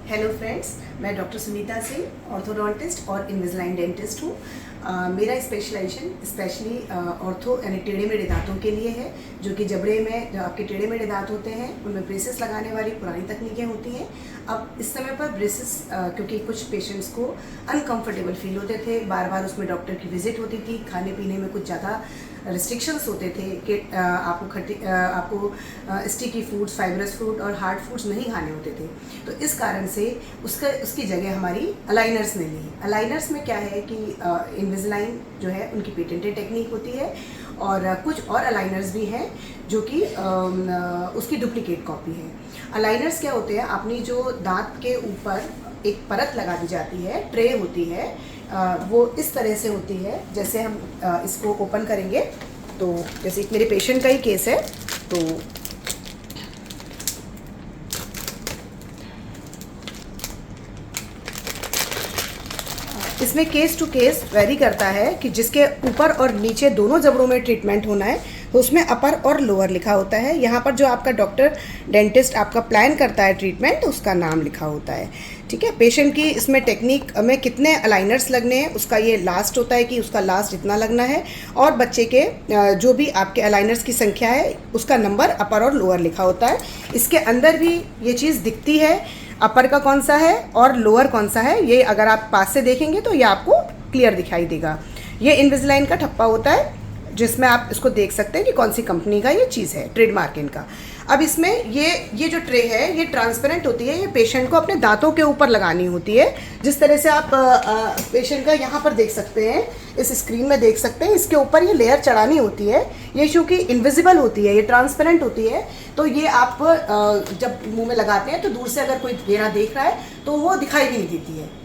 Hello friends, मैं doctor Sunita Singh, orthodontist और इनविजिलाइन dentist हूँ। मेरा स्पेशलाइजेशन स्पेशली ऑर्थो यानी टेढ़े मेढ़े दांतों के लिए है, जो कि जबड़े में जो आपके टेढ़े मेढ़े दांत होते हैं उनमें ब्रेसेस लगाने वाली पुरानी तकनीकें होती हैं। अब इस समय पर ब्रेसेस क्योंकि कुछ पेशेंट्स को अनकंफर्टेबल फील होते थे, बार बार उसमें डॉक्टर की विजिट होती थी, खाने पीने में कुछ ज़्यादा रिस्ट्रिक्शंस होते थे कि आपको स्टिकी फूड्स, फाइबरस फूड और हार्ड फूड्स नहीं खाने होते थे। तो इस कारण से उसकी जगह हमारी अलाइनर्स ने ली। अलाइनर्स में क्या है कि इनविजिलाइन जो है उनकी पेटेंटेड टेक्निक होती है, और कुछ और अलाइनर्स भी हैं जो कि उसकी डुप्लीकेट कॉपी है। अलाइनर्स क्या होते हैं, अपनी जो दांत के ऊपर एक परत लगा दी जाती है, ट्रे होती है, वो इस तरह से होती है। जैसे हम इसको ओपन करेंगे तो जैसे एक मेरे पेशेंट का ही केस है, तो इसमें केस टू केस वेरी करता है कि जिसके ऊपर और नीचे दोनों जबड़ों में ट्रीटमेंट होना है तो उसमें अपर और लोअर लिखा होता है। यहाँ पर जो आपका डॉक्टर डेंटिस्ट आपका प्लान करता है ट्रीटमेंट, उसका नाम लिखा होता है। ठीक है, पेशेंट की इसमें टेक्निक में कितने अलाइनर्स लगने हैं उसका ये लास्ट होता है कि उसका लास्ट इतना लगना है, और बच्चे के जो भी आपके अलाइनर्स की संख्या है उसका नंबर अपर और लोअर लिखा होता है। इसके अंदर भी ये चीज़ दिखती है, अपर का कौन सा है और लोअर कौन सा है, ये अगर आप पास से देखेंगे तो ये आपको क्लियर दिखाई देगा। ये इनविजिलाइन का ठप्पा होता है जिसमें आप इसको देख सकते हैं कि कौन सी कंपनी का ये चीज़ है, ट्रेडमार्क इनका। अब इसमें ये जो ट्रे है ये ट्रांसपेरेंट होती है, ये पेशेंट को अपने दांतों के ऊपर लगानी होती है। जिस तरह से आप पेशेंट का यहाँ पर देख सकते हैं, इस स्क्रीन में देख सकते हैं, इसके ऊपर ये लेयर चढ़ानी होती है। ये चूँकि इनविजिबल होती है, ये ट्रांसपेरेंट होती है, तो ये आप जब मुंह में लगाते हैं तो दूर से अगर कोई घेरा देख रहा है तो वो दिखाई भी नहीं देती है।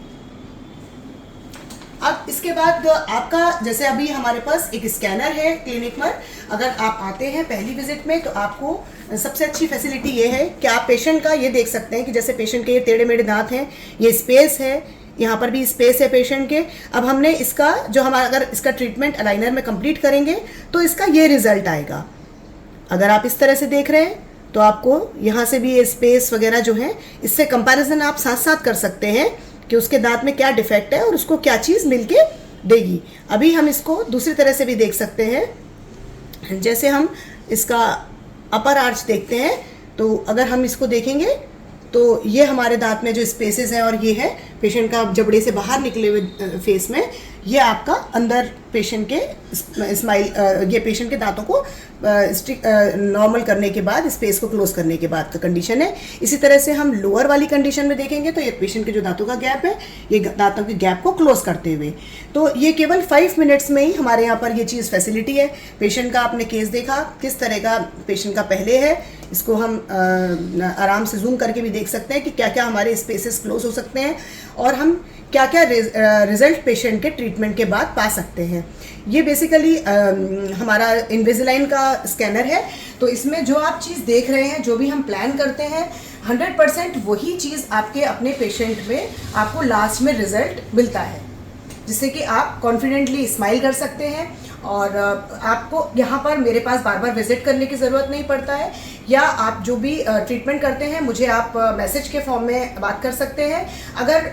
अब इसके बाद आपका जैसे अभी हमारे पास एक स्कैनर है क्लिनिक में, अगर आप आते हैं पहली विजिट में तो आपको सबसे अच्छी फैसिलिटी ये है कि आप पेशेंट का ये देख सकते हैं कि जैसे पेशेंट के ये टेढ़े मेढ़े दांत हैं, ये स्पेस है, यहाँ पर भी स्पेस है पेशेंट के। अब हमने इसका जो हमारा अगर इसका ट्रीटमेंट अलाइनर में कंप्लीट करेंगे तो इसका ये रिजल्ट आएगा। अगर आप इस तरह से देख रहे हैं तो आपको यहाँ से भी ये स्पेस वगैरह जो है, इससे कंपैरिजन आप साथ साथ कर सकते हैं कि उसके दांत में क्या डिफेक्ट है और उसको क्या चीज़ मिलके देगी। अभी हम इसको दूसरी तरह से भी देख सकते हैं, जैसे हम इसका अपर आर्च देखते हैं तो अगर हम इसको देखेंगे तो ये हमारे दांत में जो स्पेसेस हैं, और ये है पेशेंट का जबड़े से बाहर निकले हुए फेस में, ये आपका अंदर पेशेंट के स्माइल, ये पेशेंट के दांतों को नॉर्मल करने के बाद, स्पेस को क्लोज करने के बाद का कंडीशन है। इसी तरह से हम लोअर वाली कंडीशन में देखेंगे तो ये पेशेंट के जो दांतों का गैप है, ये दांतों के गैप को क्लोज करते हुए, तो ये केवल 5 मिनट्स में ही हमारे यहाँ पर ये चीज़ फैसिलिटी है। पेशेंट का आपने केस देखा किस तरह का पेशेंट का पहले है, इसको हम आराम से जूम करके भी देख सकते हैं कि क्या क्या हमारे स्पेसेस क्लोज हो सकते हैं और हम क्या क्या रिजल्ट पेशेंट के ट्रीटमेंट के बाद पा सकते हैं। ये बेसिकली हमारा इनविजिलाइन का स्कैनर है। तो इसमें जो आप चीज़ देख रहे हैं, जो भी हम प्लान करते हैं, 100% वही चीज़ आपके अपने पेशेंट में आपको लास्ट में रिजल्ट मिलता है, जिससे कि आप कॉन्फिडेंटली स्माइल कर सकते हैं और आपको यहाँ पर मेरे पास बार बार विजिट करने की ज़रूरत नहीं पड़ता है, या आप जो भी ट्रीटमेंट करते हैं मुझे आप मैसेज के फॉर्म में बात कर सकते हैं। अगर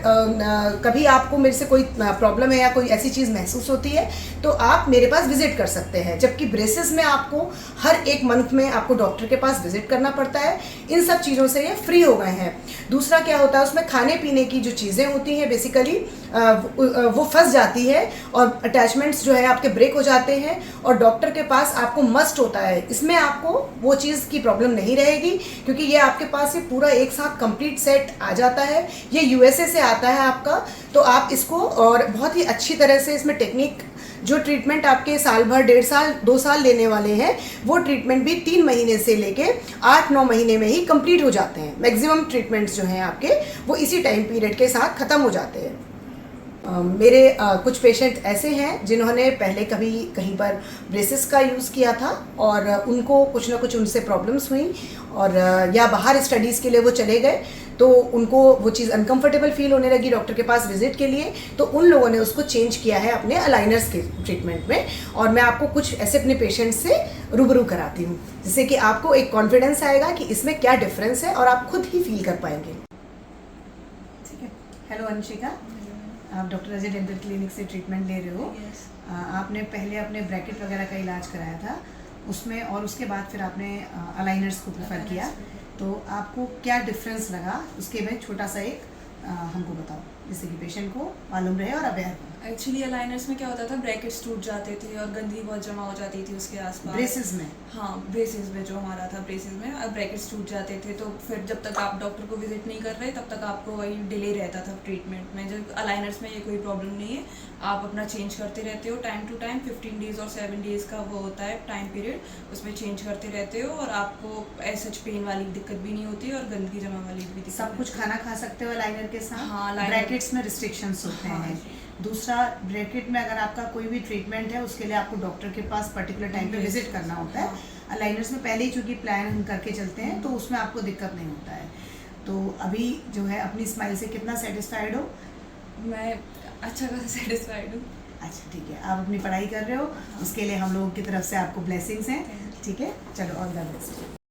कभी आपको मेरे से कोई प्रॉब्लम है या कोई ऐसी चीज़ महसूस होती है तो आप मेरे पास विजिट कर सकते हैं, जबकि ब्रेसेस में आपको हर एक मंथ में आपको डॉक्टर के पास विजिट करना पड़ता है। इन सब चीज़ों से ये फ्री हो गए हैं। दूसरा क्या होता है, उसमें खाने पीने की जो चीज़ें होती हैं बेसिकली वो फंस जाती है और अटैचमेंट्स जो है आपके ब्रेक हो जाते हैं, और डॉक्टर के पास आपको मस्ट होता है। इसमें आपको वो चीज़ की प्रॉब्लम नहीं रहेगी क्योंकि ये आपके पास ये पूरा एक साथ कंप्लीट सेट आ जाता है। ये यूएसए से आता है आपका, तो आप इसको और बहुत ही अच्छी तरह से इसमें टेक्निक, जो ट्रीटमेंट आपके साल भर, 1.5 साल 2 साल लेने वाले हैं, वो ट्रीटमेंट भी 3 महीने से लेके 8-9 महीने में ही कंप्लीट हो जाते हैं। मैक्सिमम ट्रीटमेंट्स जो हैं आपके वो इसी टाइम पीरियड के साथ ख़त्म हो जाते हैं। मेरे कुछ पेशेंट ऐसे हैं जिन्होंने पहले कभी कहीं पर ब्रेसेस का यूज़ किया था और उनको कुछ ना कुछ उनसे प्रॉब्लम्स हुई, और या बाहर स्टडीज़ के लिए वो चले गए तो उनको वो चीज़ अनकंफर्टेबल फील होने लगी डॉक्टर के पास विजिट के लिए, तो उन लोगों ने उसको चेंज किया है अपने अलाइनर्स के ट्रीटमेंट में। और मैं आपको कुछ ऐसे अपने पेशेंट्स से रूबरू कराती हूँ जिससे कि आपको एक कॉन्फिडेंस आएगा कि इसमें क्या डिफरेंस है और आप खुद ही फील कर पाएंगे। हेलो अंशिका, आप डॉक्टर अजय डेंटल क्लिनिक से ट्रीटमेंट ले रहे हो। आपने पहले अपने ब्रैकेट वगैरह का इलाज कराया था उसमें, और उसके बाद फिर आपने अलाइनर्स को प्रेफर किया, तो आपको क्या डिफरेंस लगा उसके में छोटा सा एक हमको बताओ, जिससे कि पेशेंट को मालूम रहे और अवेयर हो। एक्चुअली अलाइनर्स में क्या होता था, ब्रैकेट्स टूट जाते थे और गंदगी बहुत जमा हो जाती थी उसके आसपास। ब्रेसेस में? हाँ, ब्रेसेस में जो हमारा था, ब्रेसेस में अब ब्रैकेट्स टूट जाते थे, तो फिर जब तक आप डॉक्टर को विजिट नहीं कर रहे तब तक आपको वही डिले रहता था ट्रीटमेंट में। जब अलाइनर्स में ये कोई प्रॉब्लम नहीं है, आप अपना चेंज करते रहते हो टाइम टू टाइम। 15 डेज़ और 7 डेज़ का वो होता है टाइम पीरियड, उसमें चेंज करते रहते हो और आपको ऐसा पेन वाली दिक्कत भी नहीं होती और गंदगी जमा वाली भी दिक्कत। सब कुछ खाना खा सकते हो अलाइनर के साथ? हाँ, ब्रैकेट्स में रिस्ट्रिक्शंस होते हैं। दूसरा, ब्रैकेट में अगर आपका कोई भी ट्रीटमेंट है उसके लिए आपको डॉक्टर के पास पर्टिकुलर टाइम पे विजिट करना होता है। अलाइनर्स में पहले ही चूंकि प्लान हम करके चलते हैं तो उसमें आपको दिक्कत नहीं होता है। तो अभी जो है अपनी स्माइल से कितना सेटिस्फाइड हो? मैं अच्छा खासा सेटिस्फाइड हूँ। अच्छा, ठीक है। आप अपनी पढ़ाई कर रहे हो, उसके लिए हम लोगों की तरफ से आपको ब्लेसिंग्स हैं। ठीक है, चलो, ऑल द बेस्ट।